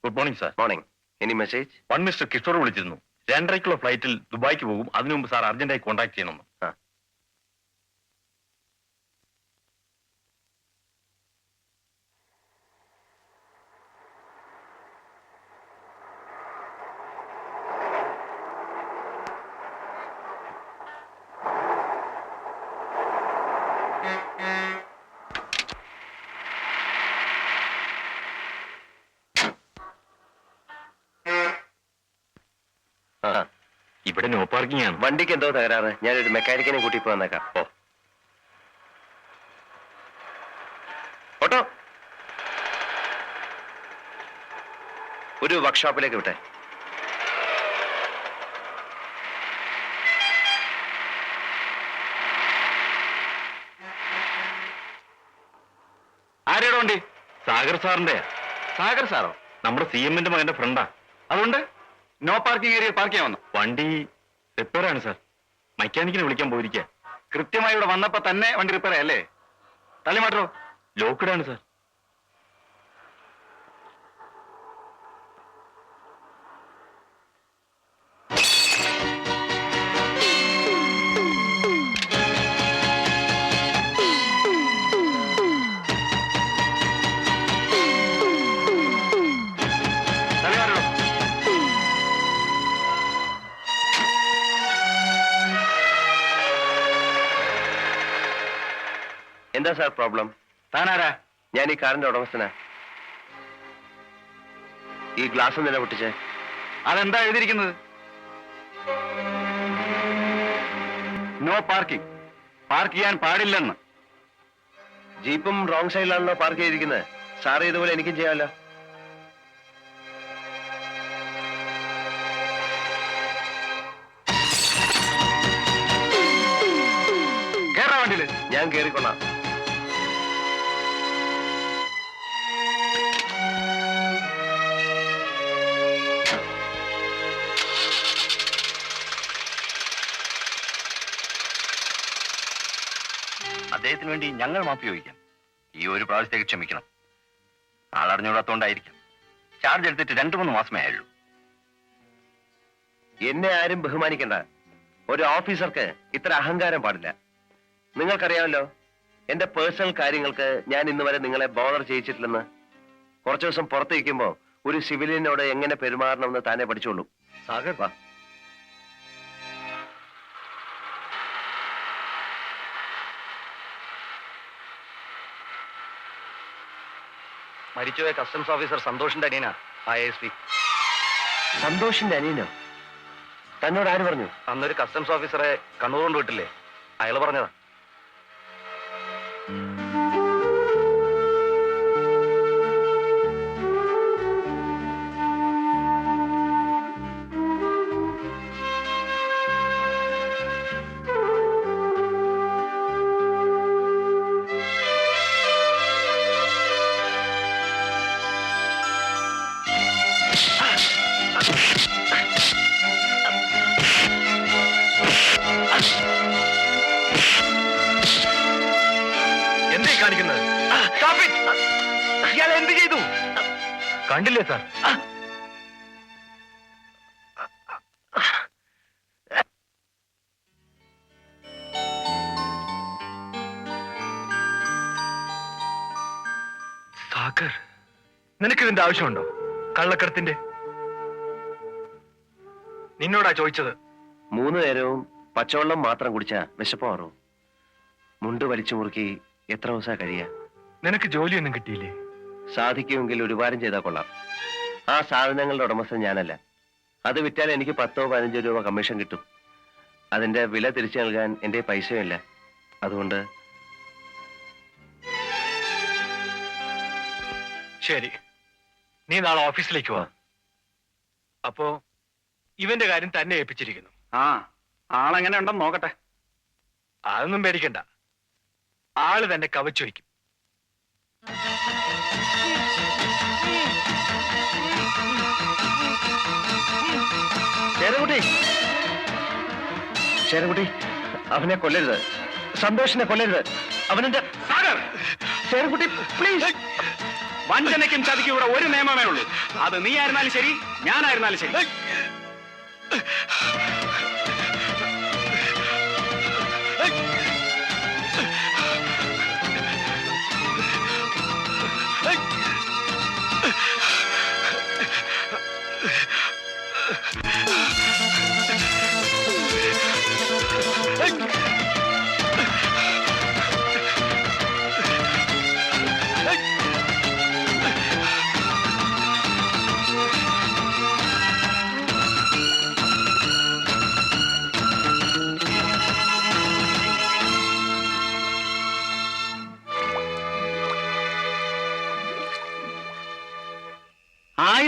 Good morning sir. Morning. Any message? One mister Kishore വിളിച്ചിരുന്നു. 2:30 ഫ്ലൈറ്റിൽ ദുബായിക്ക് പോകും. അതിനു മുമ്പ് സാർ അർജന്റായി കോൺടാക്ട് ചെയ്യണമെന്ന്. ഇവിടെ നോ പാർക്കിംഗ് ആണ്. വണ്ടിക്ക് എന്തോ തകരാറ്. ഞാനൊരു മെക്കാനിക്കിനെ കൂട്ടി ഇപ്പൊ വന്നേക്കാം. ഓട്ടോ ഒരു വർക്ക്ഷോപ്പിലേക്ക് വിട്ടെ. ആരെയുടെ വണ്ടി? സാഗർ സാറിന്റെ. സാഗർ സാറോ? നമ്മുടെ CM ന്റെ മകന്റെ ഫ്രണ്ടാ. അതുകൊണ്ട് നോ പാർക്കിംഗ് ഏരിയ പാർക്ക് ചെയ്യാൻ വന്നു. വണ്ടി റിപ്പയർ ആണ് സാർ. മെക്കാനിക്കിനെ വിളിക്കാൻ പോയിരിക്കുക. കൃത്യമായി ഇവിടെ വന്നപ്പോ തന്നെ വണ്ടി റിപ്പയർ അല്ലേ? തള്ളിമാറ്റോ? ലോക്ക്ഡ് ആണ് സാർ. എന്താ സാർ പ്രോബ്ലം? താനാരാ? ഞാൻ ഈ കാറിന്റെ ഉടമസ്ഥനാ. ഈ ഗ്ലാസ് നില പൊട്ടിച്ചേ. അതെന്താ എഴുതിയിരിക്കുന്നത്? No parking. പാർക്ക് ചെയ്യാൻ പാടില്ലെന്ന്. ജീപ്പും റോങ് സൈഡിലാണല്ലോ പാർക്ക് ചെയ്തിരിക്കുന്നത്. സാറ് ഇതുപോലെ എനിക്കും ചെയ്യാമല്ലോ. കേറാ വണ്ടിയില്. ഞാൻ കേറിക്കൊള്ളാം. അദ്ദേഹത്തിന് വേണ്ടി ഞങ്ങൾ മാപ്പ് ചോദിക്കാം. ഈ ഒരു പ്രാവശ്യത്തേക്ക് ക്ഷമിക്കണം. ആളറിഞ്ഞൂടാത്തോണ്ടായിരിക്കും. ചാർജ് എടുത്തിട്ട് 2-3 മാസമേ ആയുള്ളൂ. എന്നെ ആരും ബഹുമാനിക്കണ്ട. ഒരു ഓഫീസർക്ക് ഇത്ര അഹങ്കാരം പാടില്ല. നിങ്ങൾക്കറിയാമല്ലോ എന്റെ പേഴ്സണൽ കാര്യങ്ങൾക്ക് ഞാൻ ഇന്ന് വരെ നിങ്ങളെ ബോധർ ചെയ്യിച്ചിട്ടില്ലെന്ന്. കുറച്ചു ദിവസം പുറത്തിരിക്കുമ്പോ ഒരു സിവിലിയനോട് എങ്ങനെ പെരുമാറണമെന്ന് താനെ പഠിച്ചോളൂ. സാഗർ വാ. മരിച്ചുപോയ കസ്റ്റംസ് ഓഫീസർ സന്തോഷിന്റെ അനിയനാ ISP. സന്തോഷിന്റെ അനിയനോ? തന്നോട് ആര് പറഞ്ഞു? അന്നൊരു കസ്റ്റംസ് ഓഫീസറെ കണ്ണൂർ കൊണ്ട് വിട്ടില്ലേ, അയാൾ പറഞ്ഞതാ. എന്തേ കാണിക്കുന്നത്? ഇയാൾ എന്ത് ചെയ്തു? കണ്ടില്ലേ സാർ? സാഗർ, നിനക്കിതിന്റെ ആവശ്യമുണ്ടോ? കള്ളക്കടത്തിന്റെ. നിന്നോടാ ചോദിച്ചത്. 3 നേരവും പച്ചവെള്ളം മാത്രം കുടിച്ചാ വിശപ്പ് മാറും. മുണ്ട് വലിച്ചു മുറുക്കി എത്ര ദിവസം കഴിയാ? നിനക്ക് ജോലിയൊന്നും കിട്ടിയില്ലേ? സാധിക്കുമെങ്കിൽ ഒരു ഉപകാരം ചെയ്താൽ കൊള്ളാം. ആ സാധനങ്ങളുടെ ഉടമസ്ഥൻ ഞാനല്ല. അത് വിറ്റാൽ എനിക്ക് 10-15 രൂപ കമ്മീഷൻ കിട്ടും. അതിന്റെ വില തിരിച്ചു നൽകാൻ എന്റെ പൈസയുമില്ല. അതുകൊണ്ട് ശരി, നീ നാളെ ഓഫീസിലേക്ക് വാ. അപ്പോ ഇവന്റെ കാര്യം തന്നെ ഏൽപ്പിച്ചിരിക്കുന്നു. ആളെങ്ങനെ ഉണ്ടെന്ന് നോക്കട്ടെ. അതൊന്നും പേടിക്കണ്ട. ആള് തന്നെ കവച്ചു വയ്ക്കും. ശേരൻകുട്ടി, അവനെ കൊല്ലരുത്. സന്തോഷിനെ കൊല്ലരുത്. അവനെന്റെ ശേരൻകുട്ടി, പ്ലീസ്. വഞ്ചനയ്ക്കും ചതിക്കും ഇവിടെ ഒരു നിയമമേ ഉള്ളൂ. അത് നീ ആയിരുന്നാലും ശരി, ഞാനായിരുന്നാലും ശരി.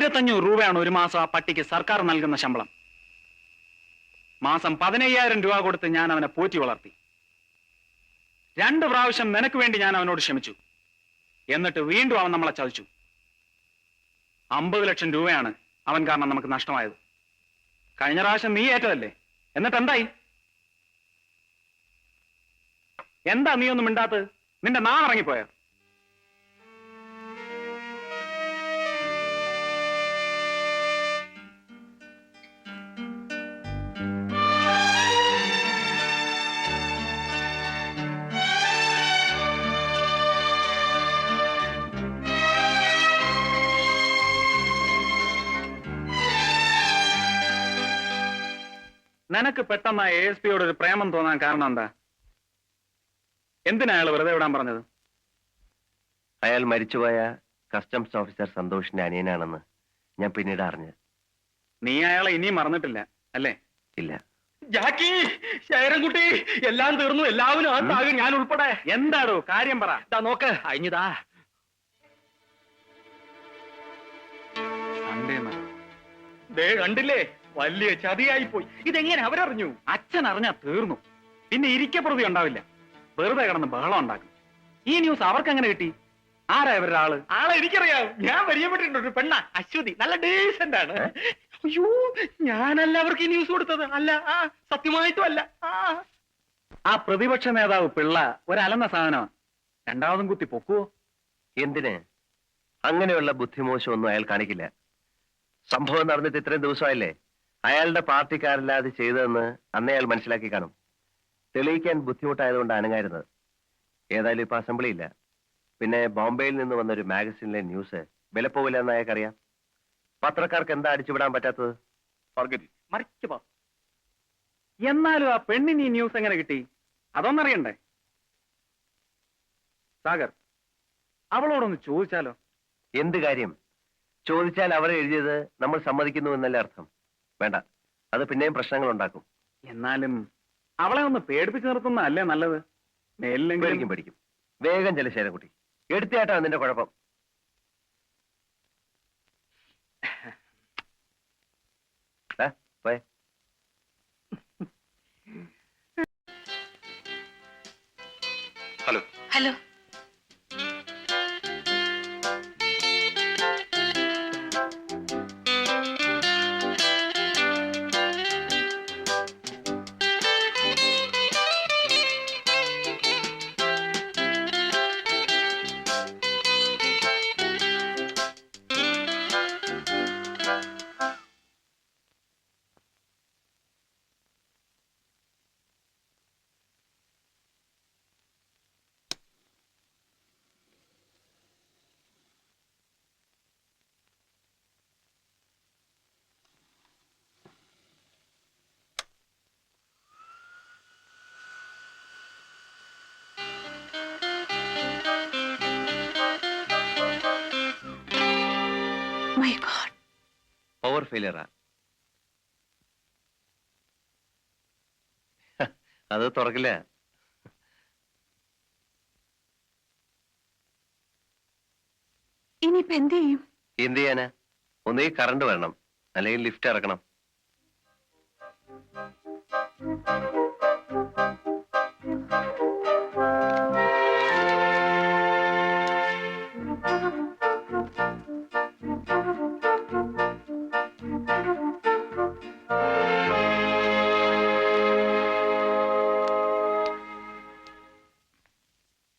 ₹1500 ഒരു മാസം ആ പട്ടിക്ക് സർക്കാർ നൽകുന്ന ശമ്പളം. മാസം 15,000 രൂപ കൊടുത്ത് ഞാൻ അവനെ പോറ്റി വളർത്തി. 2 പ്രാവശ്യം നിനക്ക് വേണ്ടി ഞാൻ അവനോട് ക്ഷമിച്ചു. എന്നിട്ട് വീണ്ടും അവൻ നമ്മളെ ചതിച്ചു. 50 ലക്ഷം രൂപയാണ് അവൻ കാരണം നമുക്ക് നഷ്ടമായത്. കഴിഞ്ഞ പ്രാവശ്യം നീ ഏറ്റതല്ലേ? എന്നിട്ട് എന്തായി? എന്താ നീ ഒന്നും മിണ്ടാത്തത്? നിന്റെ നാ ഇറങ്ങിപ്പോയോ? നിനക്ക് പെട്ടെന്ന് ASP യോട് ഒരു പ്രേമം തോന്നാൻ കാരണം എന്താ? എന്തിനാ അയാൾ വെറുതെ വിടാൻ പറഞ്ഞത്? അയാൾ മരിച്ചുപോയ കസ്റ്റംസ് ഓഫീസർ സന്തോഷിന്റെ അനിയനാണെന്ന് ഞാൻ പിന്നീട് അറിഞ്ഞ്. നീ അയാളെ ഇനിയും മറന്നിട്ടില്ല അല്ലേ? ഇല്ല. ജാക്കി, ശൈരൻകുട്ടി, എല്ലാം തീർന്നു. എല്ലാവരും ആ താകും, ഞാൻ ഉൾപ്പെടെ. എന്താടോ കാര്യം പറ. നോക്ക്, അഴിഞ്ഞതാ. ദേ കണ്ടില്ലേ, വലിയ ചതിയായി പോയി. ഇതെങ്ങനെ അവരറിഞ്ഞു? അച്ഛൻ അറിഞ്ഞാ തീർന്നു. പിന്നെ ഇരിക്കപ്രതി ഉണ്ടാവില്ല. വെറുതെ കിടന്ന് ബഹളം ഉണ്ടാക്കും. ഈ ന്യൂസ് അവർക്ക് എങ്ങനെ കിട്ടി? ആരാ ഇവരുടെ ആള്? ആളെ എനിക്കറിയാം. ഞാൻ പരിചയപ്പെട്ടിട്ടുണ്ട്. ഒരു പെണ്ണ, അശ്വതി. നല്ല ഡീസന്റ് ആണ്. അയ്യോ, ഞാനല്ല അവർക്ക് ഈ ന്യൂസ് കൊടുത്തത്. അല്ല, സത്യമായിട്ടും അല്ല. ആ പ്രതിപക്ഷ നേതാവ് പിള്ള ഒരലന്ന സാധനമാണ്. രണ്ടാമതും കുത്തി പൊക്കുവോ? എന്തിന്? അങ്ങനെയുള്ള ബുദ്ധിമോശമൊന്നും അയാൾ കാണിക്കില്ല. സംഭവം നടന്നിട്ട് ഇത്രയും ദിവസമായില്ലേ? അയാളുടെ പാർട്ടിക്കാരല്ലാതെ ചെയ്തതെന്ന് അന്നേ അയാൾ മനസ്സിലാക്കി കാണും. തെളിയിക്കാൻ ബുദ്ധിമുട്ടായതുകൊണ്ട് അനങ്ങായിരുന്നത്. ഏതായാലും ഇപ്പൊ അസംബ്ലി ഇല്ല. പിന്നെ ബോംബെയിൽ നിന്ന് വന്ന ഒരു മാഗസിനിലെ ന്യൂസ് വിലപ്പോവില്ല എന്ന് അയാൾക്കറിയാം. പത്രക്കാർക്ക് എന്താ അടിച്ചുവിടാൻ പറ്റാത്തത്? എന്നാലും ആ പെണ്ണിന് ഈ ന്യൂസ് എങ്ങനെ കിട്ടി? അതൊന്നറിയണ്ടേ? സാഗർ, അവളോടൊന്ന് ചോദിച്ചാലോ? എന്ത് കാര്യം? ചോദിച്ചാൽ അവർ എഴുതിയത് നമ്മൾ സമ്മതിക്കുന്നു എന്നല്ലേ അർത്ഥം? വേണ്ട, അത് പിന്നെയും പ്രശ്നങ്ങൾ ഉണ്ടാക്കും. എന്നാലും അവളെ ഒന്ന് പേടിപ്പിച്ചു നിർത്തുന്നതല്ലേ നല്ലത്? പേടിക്കും പേടിക്കും. വേഗം ചെല ശേരൻകുട്ടി, എടുത്തിയാട്ടാ നിന്റെ കുഴപ്പം. പോയെ. ഹലോ. ഹലോ. പവർ ഫെയിലിയറാ. അത് തുറക്കില്ല. ഇനിയിപ്പോ എന്ത് ചെയ്യും? എന്ത് ചെയ്യാനാ? ഒന്നീ കറണ്ട് വരണം, അല്ലെങ്കിൽ ലിഫ്റ്റ് ഇറക്കണം.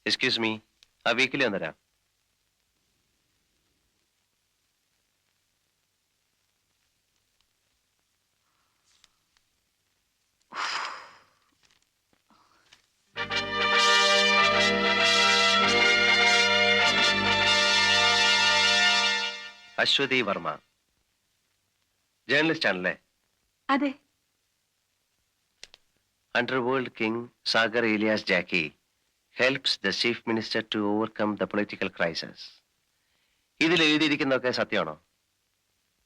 എക്സ്ക്യൂസ് മീ, ആ വീക്കിലി ഒന്ന് തരാം. അശ്വതി വർമ്മ, ജേർണലിസ്റ്റ് ആണല്ലേ? അതെ. Underworld King Sagar Elias Jackie helps the Chief Minister to overcome the political crisis. ഇതിൽ എഴുതിയിരിക്കുന്നതൊക്കെ സത്യമാണോ?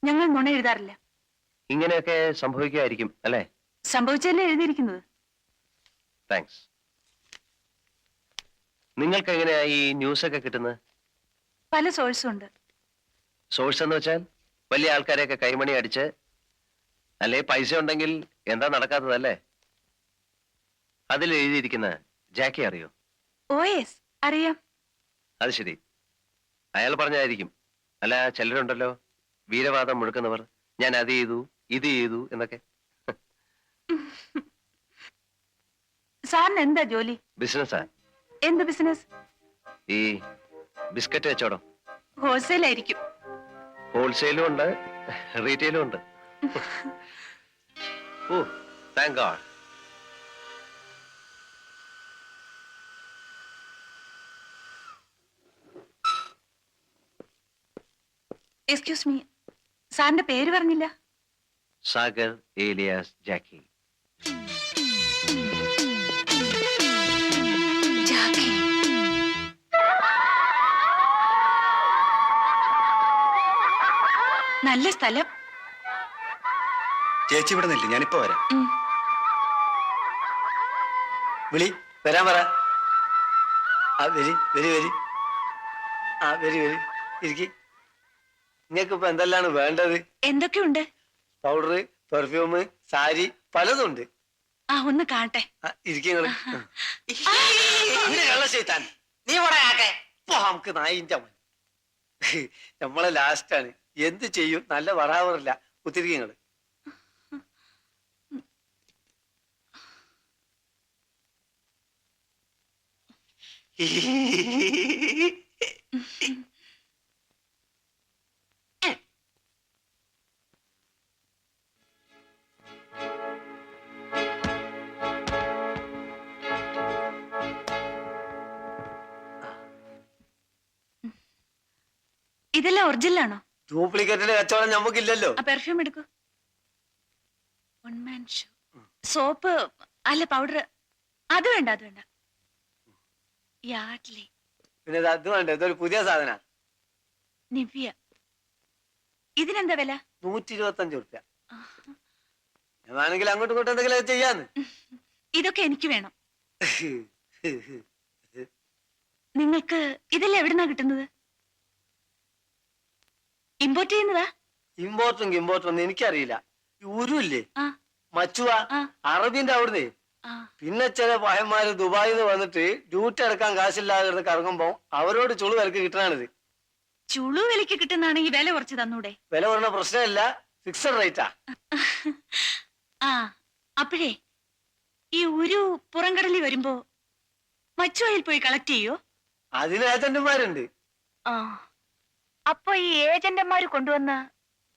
ഞങ്ങൾ നുണ എഴുതാറില്ല. ഇങ്ങനെയൊക്കെ സംഭവിക്കുമായിരിക്കും അല്ലേ? സംഭവിച്ചല്ലേ എഴുതിയിരിക്കുന്നത്. താങ്ക്സ്. നിങ്ങൾക്ക് എങ്ങനെയാ ഈ ന്യൂസ് ഒക്കെ കിട്ടുന്നത്? പല സോഴ്സും ഉണ്ട്. സോഴ്സ് എന്ന് വെച്ചാൽ വലിയ ആൾക്കാരെയൊക്കെ കൈമണി അടിച്ച്, അല്ലെ പൈസ ഉണ്ടെങ്കിൽ എന്താ നടക്കാത്തതല്ലേ? അതിൽ എഴുതിയിരിക്കുന്ന ജാക്കി അറിയോ? ഓയെസ്, അറിയാം. അത് ശരി, അയാൾ പറഞ്ഞായിരിക്കും. അല്ല, ചിലരുണ്ടല്ലോ വീരവാദം മുഴക്കുന്നവർ, ഞാൻ അത് ചെയ്തു ഇത് ചെയ്തു എന്നൊക്കെ. സാറിന് എന്താ ജോലി? ബിസിനസ്സാ. എന്ത് ബിസിനസ്? ഈ ബിസ്ക്കറ്റ് കച്ചവടം. ഹോൾസെയിൽ ആയിരിക്കും. ഹോൾസെയിലും ഉണ്ട്, റീറ്റെയിലും ഉണ്ട്. ഓ, താങ്ക് ഗോഡ്. എക്സ്ക്യൂസ് മീ, സാറിന്റെ പേര് പറഞ്ഞില്ല. സാഗർ ഏലിയാസ് ജാക്കി. ജാക്കി. നല്ല സ്ഥലം. ചേച്ചി ഇവിടെ നില്ല, ഞാനിപ്പോ വരാം. ഉം. വിളി, വരാൻ പറ. ആ വരി വരി വരി. ആ വരി വരി, ഇരിക്കി. നിങ്ങൾക്ക് ഇപ്പൊ എന്തെല്ലാണ് വേണ്ടത്? എന്തൊക്കെയുണ്ട്? പൗഡർ, പെർഫ്യൂം, സാരി, പലതുണ്ട്. ആ, ഒന്ന് കാണട്ടെ. ഇരിക്കുന്നത് കള്ളശൈത്താൻ, നീ നമുക്ക് നായിന്റെ അവൻ. നമ്മളെ ലാസ്റ്റാണ്. എന്ത് ചെയ്യും? നല്ല വറാവറില്ല. കുത്തിരിക്കുന്നത് ഇതെല്ലാം ഒറിജിനലാണോ? ഡ്യൂപ്ലിക്കേറ്റിന്റെ കച്ചവടം നമുക്കില്ലല്ലോ. ആ പെർഫ്യൂം എടുക്കൂ. One show. സോപ്പ് അല്ല, പൗഡർ. അത് വേണ്ട, അത് വേണ്ട. യാഡ്ലി. പിന്നെ അത് വേണ്ട, ഇതൊരു പുതിയ സാധന. നിവ്യ. ഇതിനെന്താ വില? 125 റുപ്യ. ഞാനാണെങ്കിൽ അങ്ങോട്ടും ഇങ്ങോട്ടും എന്തെങ്കിലും ചെയ്യാന്ന്. ഇതൊക്കെ എനിക്ക് വേണം. നിങ്ങൾക്ക് ഇതെല്ലാം എവിടുന്നാ കിട്ടുന്നത്? ഇമ്പോർട്ട് ചെയ്യുന്നതാ? ഇമ്പോർട്ടും എനിക്കറിയില്ല. ഉരുല്ലേ ആ, മച്ചുവ, ആ. അറബിന്റെ അവിടുന്ന്. ആ. പിന്നെ ചില പഹന്മാര് ദുബായിൽ നിന്ന് വന്നിട്ട് ഡ്യൂട്ടി എടുക്കാൻ കാശില്ലാതെ കറങ്ങുമ്പോ അവരോട് ചുളു വിലക്ക് കിട്ടണാണിത്. ചുളു വിലക്ക് കിട്ടുന്നാണെങ്കിൽ വില കുറച്ച് തന്നൂടെ? വില പറഞ്ഞ പ്രശ്നമില്ല, ഫിക്സഡ് റേറ്റാ. ആ, അപ്പോഴേ ഈ ഒരു പുറംകടലിൽ വരുമ്പോ മച്ചുവയിൽ പോയി കളക്ട് ചെയ്യോ? അതിന് ഏജന്റുമാരുണ്ട്. ആ, അപ്പൊ ഈ ഏജന്റുമാര് കൊണ്ടുവന്ന്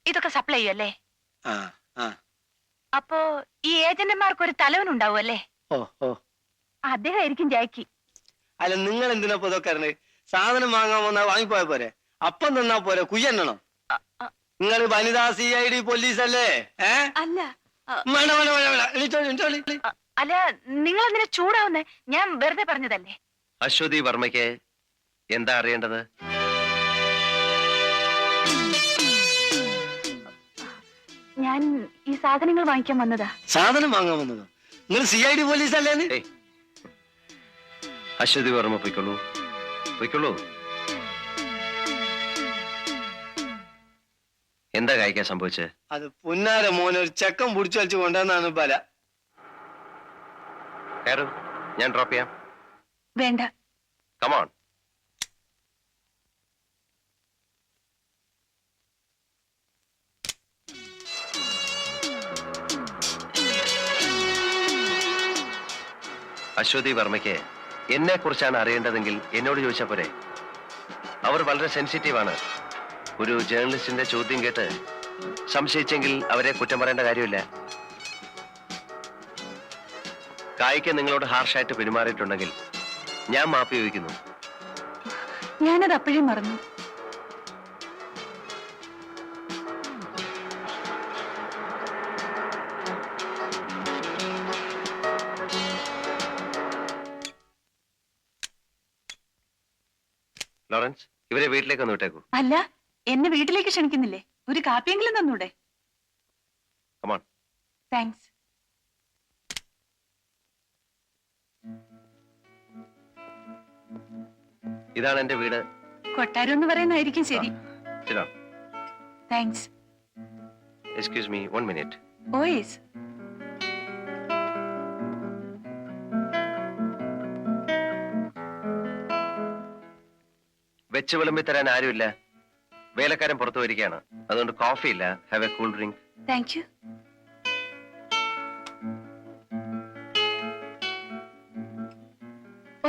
ഇതൊക്കെ സപ്ലൈ ചെയ്യും അല്ലേ? ആ ആ. അപ്പോ ഈ ഏജന്റുമാർക്ക് ഒരു തലവനുണ്ടാവും അല്ലേ? ഓ ഓ. അദ്ദേഹം ആയിരിക്കും ജാക്കി. അല്ല, നിങ്ങൾ എന്തിനാ ഇപ്പൊ ഇതൊക്കെ അറിഞ്ഞത്? സാധനം വാങ്ങാൻ വന്നാ വാങ്ങിപ്പോയ പോരെ? അപ്പം തന്നാ പോരെ? കുയ്യണ്ണണം. നിങ്ങൾ വനിതാ CID പോലീസ് അല്ലേ? അല്ല. വേണ്ട വേണ്ട വേണ്ട വേണ്ട. എണീറ്റോളി, എണീറ്റോളി. അല്ല, നിങ്ങൾ എന്തിനാ ചൂടാവുന്നേ? ഞാൻ വെറുതെ പറഞ്ഞതല്ലേ. അശ്വതി വർമ്മയ്ക്ക് എന്താ അറിയേണ്ടത്? ഞാൻ ഈ സാധനങ്ങൾ വാങ്ങിക്കാൻ വന്നതാ. സാധനം വാങ്ങാൻ വന്നതോ? നിങ്ങൾ CID പോലീസ് അല്ലേ? ഏയ്, അശ്വതി വർമ്മ പൊയ്ക്കൊള്ളൂ, പൊയ്ക്കൊള്ളൂ. എന്താ കഴിക്കാൻ സംഭവിച്ചത്? അത് പുന്നാര മോനെ ഒരു ചെക്കൻ പിടിച്ചു വലിച്ചു കൊണ്ടുവന്നാണ് ബല. കയറൂ, ഞാൻ ഡ്രോപ്പ് ചെയ്യാം. വേണ്ട. കമോൺ. അശ്വതി വർമ്മയ്ക്ക് എന്നെ കുറിച്ചാണ് അറിയേണ്ടതെങ്കിൽ എന്നോട് ചോദിച്ചാൽ പോരെ? അവർ വളരെ സെൻസിറ്റീവാണ്. ഒരു ജേർണലിസ്റ്റിന്റെ ചോദ്യം കേട്ട് സംശയിച്ചെങ്കിൽ അവരെ കുറ്റം പറയേണ്ട കാര്യമില്ല. കായ്ക്ക് നിങ്ങളോട് ഹാർഷായിട്ട് പെരുമാറിയിട്ടുണ്ടെങ്കിൽ ഞാൻ മാപ്പ് ചോദിക്കുന്നു. ഞാനത് അപ്പോഴേ മറന്നു. ലോറൻസ്, ഇവരെ വീട്ടിലേക്ക് ഒന്ന് വിട്ടേക്കൂ. അല്ല, എന്നെ വീട്ടിലേക്ക് ക്ഷണിക്കുന്നില്ലേ? ഒരു കാപ്പിയെങ്കിലും തന്നൂടെ? കമോൺ. താങ്ക്സ്. ഇതാണ് എന്റെ വീട്. കൊട്ടാരം എന്ന് പറയുന്നതായിരിക്കും ശരി. താങ്ക്സ്. Excuse me, 1 minute. ഓയേസ്. വെച്ച് വിളമ്പി തരാൻ ആരുമില്ല. വേലക്കാരൻ പുറത്തു വരികയാണ്. അതുകൊണ്ട് കോഫി ഇല്ല. Have a cool drink. Thank you.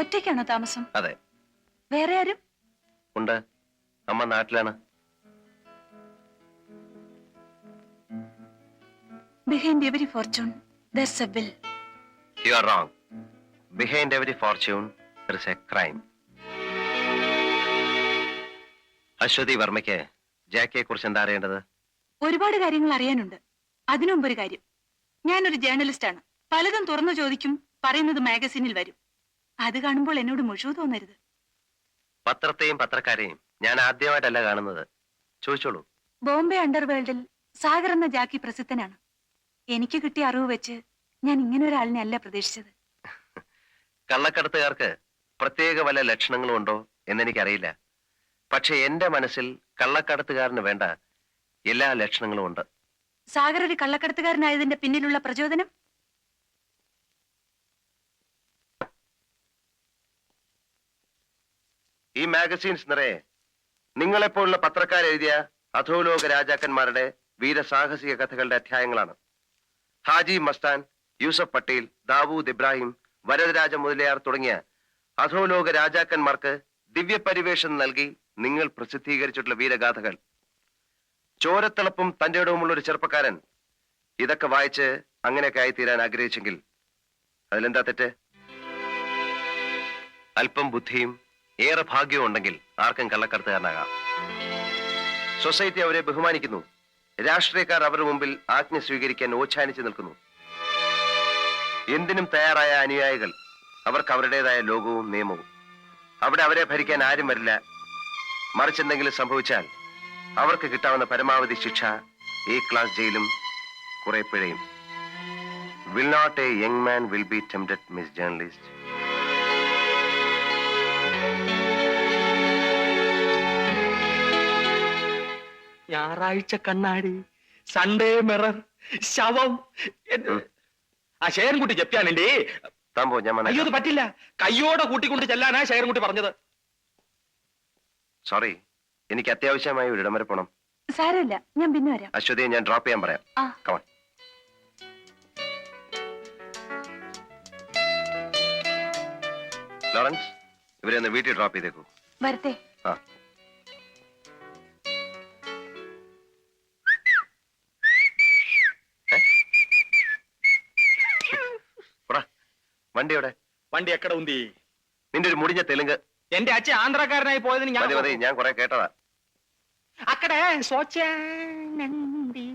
ഒറ്റയ്ക്കാണോ താമസം? അതെ. വേറെ ആരും? ഉണ്ട്. അമ്മ നാട്ടിലാണ്. Behind every fortune there's a will. You are wrong. Behind every fortune there is a crime. Ashwathi വർമ്മയ്ക്ക് ജാക്കിയെ കുറിച്ച് എന്താ അറിയേണ്ടത്? ഒരുപാട് കാര്യങ്ങൾ അറിയാനുണ്ട്. അതിനുമുമ്പ് ഒരു കാര്യം, ഞാനൊരു ജേർണലിസ്റ്റ് ആണ്. പലതും തുറന്നു ചോദിക്കും, പറയുന്നത് മാഗസീനിൽ വരും. അത് കാണുമ്പോൾ എന്നോട് മുഴുവൻ തോന്നരുത്. പത്രത്തെയും പത്രക്കാരെയും ഞാൻ ആദ്യമായിട്ടല്ല കാണുന്നത്. ചോദിച്ചോളൂ. ബോംബെ അണ്ടർവേൾഡിൽ സാഗർ എന്ന ജാക്കി പ്രസിദ്ധനാണ്. എനിക്ക് കിട്ടിയ അറിവ് വെച്ച് ഞാൻ ഇങ്ങനെ ഒരാളിനെ അല്ല പ്രതീക്ഷിച്ചത്. കള്ളക്കടത്തുകാർക്ക് പ്രത്യേക വല്ല ലക്ഷണങ്ങളും ഉണ്ടോ എന്നെനിക്കറിയില്ല. പക്ഷെ എന്റെ മനസ്സിൽ കള്ളക്കടത്തുകാരന് വേണ്ട എല്ലാ ലക്ഷണങ്ങളും ഉണ്ട്. സാഗർ ഒരു കള്ളക്കടത്തുകാരനായതിന്റെ പിന്നിലുള്ള പ്രചോദനം? ഈ മാഗസീൻസ് നിറയെ നിങ്ങളെപ്പോലുള്ള പത്രക്കാരെഴുതിയ അധോലോക രാജാക്കന്മാരുടെ വീരസാഹസിക കഥകളുടെ അധ്യായങ്ങളാണ്. ഹാജി മസ്താൻ, യൂസഫ് പട്ടേൽ, ദാവൂദ് ഇബ്രാഹിം, വരദരാജ മുതലിയാർ തുടങ്ങിയ അധോലോക രാജാക്കന്മാർക്ക് ദിവ്യപരിവേഷം നൽകി നിങ്ങൾ പ്രസിദ്ധീകരിച്ചിട്ടുള്ള വീരഗാഥകൾ. ചോരത്തിളപ്പും തന്റെ ഇടവുമുള്ള ഒരു ചെറുപ്പക്കാരൻ ഇതൊക്കെ വായിച്ച് അങ്ങനെയൊക്കെ ആയിത്തീരാൻ ആഗ്രഹിച്ചെങ്കിൽ അതിലെന്താ തെറ്റ്? അല്പം ബുദ്ധിയും ഏറെ ഭാഗ്യവും ഉണ്ടെങ്കിൽ ആർക്കും കള്ളക്കടത്തുകാരനാകാം. സൊസൈറ്റി അവരെ ബഹുമാനിക്കുന്നു. രാഷ്ട്രീയക്കാർ അവരുടെ മുമ്പിൽ ആജ്ഞ സ്വീകരിക്കാൻ ഓച്ഛാനിച്ചു നിൽക്കുന്നു. എന്തിനും തയ്യാറായ അനുയായികൾ. അവർക്ക് അവരുടേതായ ലോകവും നിയമവും. അവിടെ അവരെ ഭരിക്കാൻ ആരും വരില്ല. മറിച്ചെന്തെങ്കിലും സംഭവിച്ചാൽ അവർക്ക് കിട്ടാവുന്ന പരമാവധി ശിക്ഷ ഈ ക്ലാസ് ജയിലും കുറെ പിഴയും. Will not a young man will be tempted, Miss Journalist? ഞായറാഴ്ച കണ്ണാടി, സൺഡേ മിറർ, ശവം. ആ ശേഖരൻകുട്ടി ജപ്തിയാണല്ലേ? താമ്പോ, ഞാൻ അയ്യോ, അത് പറ്റില്ല. കയ്യോടെ കൂട്ടിക്കൊണ്ട് ചെല്ലാനാ ശേഖരൻകുട്ടി പറഞ്ഞത്. സോറി, എനിക്ക് അത്യാവശ്യമായി ഒരിടം വരെ പോണം. സാരമില്ല, ഞാൻ പിന്നെ വരാം. അശ്വതിയെ ഞാൻ ഡ്രോപ്പ് ചെയ്യാൻ പറയാം. ആ. Come on. ലോറൻസ്, ഇവരെ ഒന്ന് വീട്ടിൽ ഡ്രോപ്പ് ചെയ്തേക്കൂ. വരട്ടെ. ആ. വണ്ടി എവിടെ? വണ്ടി എക്കട ഉന്തി. നിന്റെ ഒരു മുടിഞ്ഞ തെലുങ്ക്. എന്റെ അച്ഛൻ ആന്ധ്രാക്കാരനായി പോയതിന് മതി, ഞാൻ കുറെ കേട്ടതാ. അക്കടെ സ്വച്ഛനന്ദി